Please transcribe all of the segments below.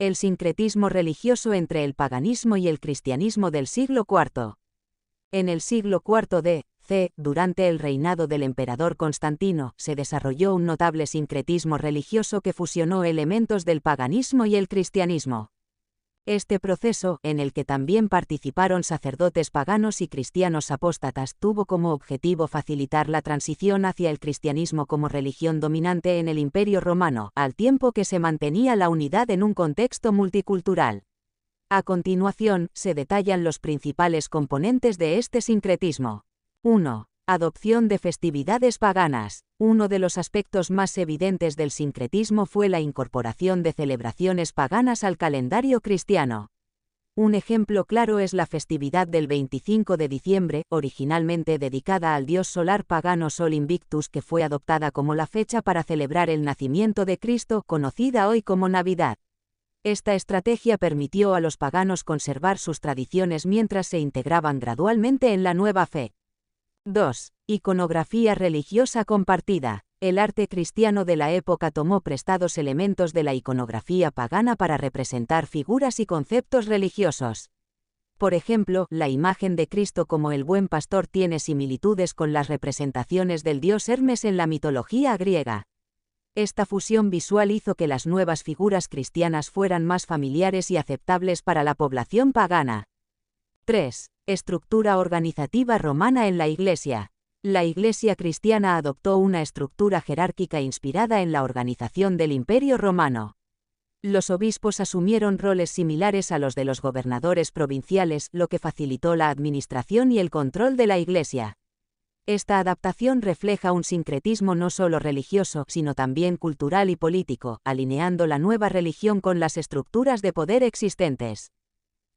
El sincretismo religioso entre el paganismo y el cristianismo del siglo IV. En el siglo IV d.C., durante el reinado del emperador Constantino, se desarrolló un notable sincretismo religioso que fusionó elementos del paganismo y el cristianismo. Este proceso, en el que también participaron sacerdotes paganos y cristianos apóstatas, tuvo como objetivo facilitar la transición hacia el cristianismo como religión dominante en el Imperio Romano, al tiempo que se mantenía la unidad en un contexto multicultural. A continuación, se detallan los principales componentes de este sincretismo. 1. Adopción de festividades paganas. Uno de los aspectos más evidentes del sincretismo fue la incorporación de celebraciones paganas al calendario cristiano. Un ejemplo claro es la festividad del 25 de diciembre, originalmente dedicada al dios solar pagano Sol Invictus, que fue adoptada como la fecha para celebrar el nacimiento de Cristo, conocida hoy como Navidad. Esta estrategia permitió a los paganos conservar sus tradiciones mientras se integraban gradualmente en la nueva fe. 2. Iconografía religiosa compartida. El arte cristiano de la época tomó prestados elementos de la iconografía pagana para representar figuras y conceptos religiosos. Por ejemplo, la imagen de Cristo como el buen pastor tiene similitudes con las representaciones del dios Hermes en la mitología griega. Esta fusión visual hizo que las nuevas figuras cristianas fueran más familiares y aceptables para la población pagana. 3. Estructura organizativa romana en la Iglesia. La Iglesia cristiana adoptó una estructura jerárquica inspirada en la organización del Imperio Romano. Los obispos asumieron roles similares a los de los gobernadores provinciales, lo que facilitó la administración y el control de la Iglesia. Esta adaptación refleja un sincretismo no solo religioso, sino también cultural y político, alineando la nueva religión con las estructuras de poder existentes.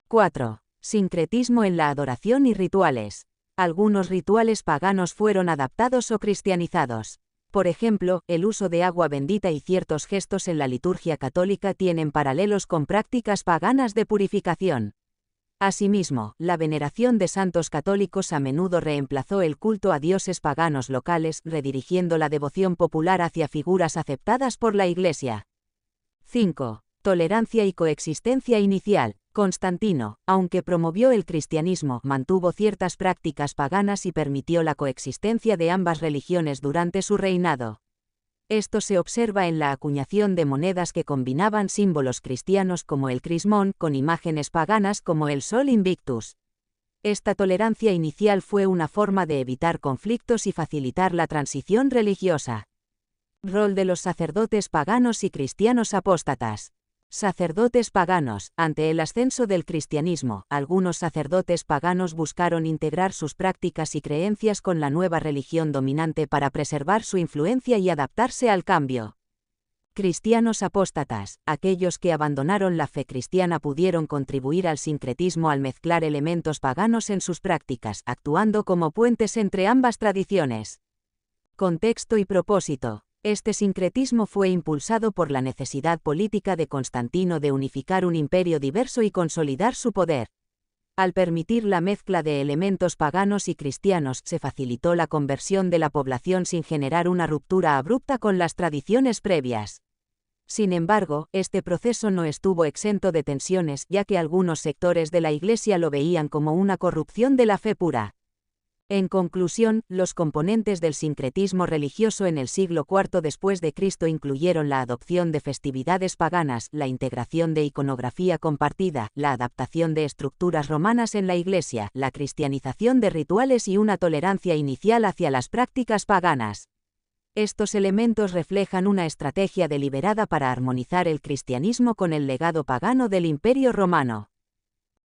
4. Sincretismo en la adoración y rituales. Algunos rituales paganos fueron adaptados o cristianizados. Por ejemplo, el uso de agua bendita y ciertos gestos en la liturgia católica tienen paralelos con prácticas paganas de purificación. Asimismo, la veneración de santos católicos a menudo reemplazó el culto a dioses paganos locales, redirigiendo la devoción popular hacia figuras aceptadas por la Iglesia. 5. Tolerancia y coexistencia inicial. Constantino, aunque promovió el cristianismo, mantuvo ciertas prácticas paganas y permitió la coexistencia de ambas religiones durante su reinado. Esto se observa en la acuñación de monedas que combinaban símbolos cristianos como el crismón con imágenes paganas como el Sol Invictus. Esta tolerancia inicial fue una forma de evitar conflictos y facilitar la transición religiosa. Rol de los sacerdotes paganos y cristianos apóstatas. Sacerdotes paganos. Ante el ascenso del cristianismo, algunos sacerdotes paganos buscaron integrar sus prácticas y creencias con la nueva religión dominante para preservar su influencia y adaptarse al cambio. Cristianos apóstatas. Aquellos que abandonaron la fe cristiana pudieron contribuir al sincretismo al mezclar elementos paganos en sus prácticas, actuando como puentes entre ambas tradiciones. Contexto y propósito. Este sincretismo fue impulsado por la necesidad política de Constantino de unificar un imperio diverso y consolidar su poder. Al permitir la mezcla de elementos paganos y cristianos, se facilitó la conversión de la población sin generar una ruptura abrupta con las tradiciones previas. Sin embargo, este proceso no estuvo exento de tensiones, ya que algunos sectores de la Iglesia lo veían como una corrupción de la fe pura. En conclusión, los componentes del sincretismo religioso en el siglo IV después de Cristo incluyeron la adopción de festividades paganas, la integración de iconografía compartida, la adaptación de estructuras romanas en la Iglesia, la cristianización de rituales y una tolerancia inicial hacia las prácticas paganas. Estos elementos reflejan una estrategia deliberada para armonizar el cristianismo con el legado pagano del Imperio Romano.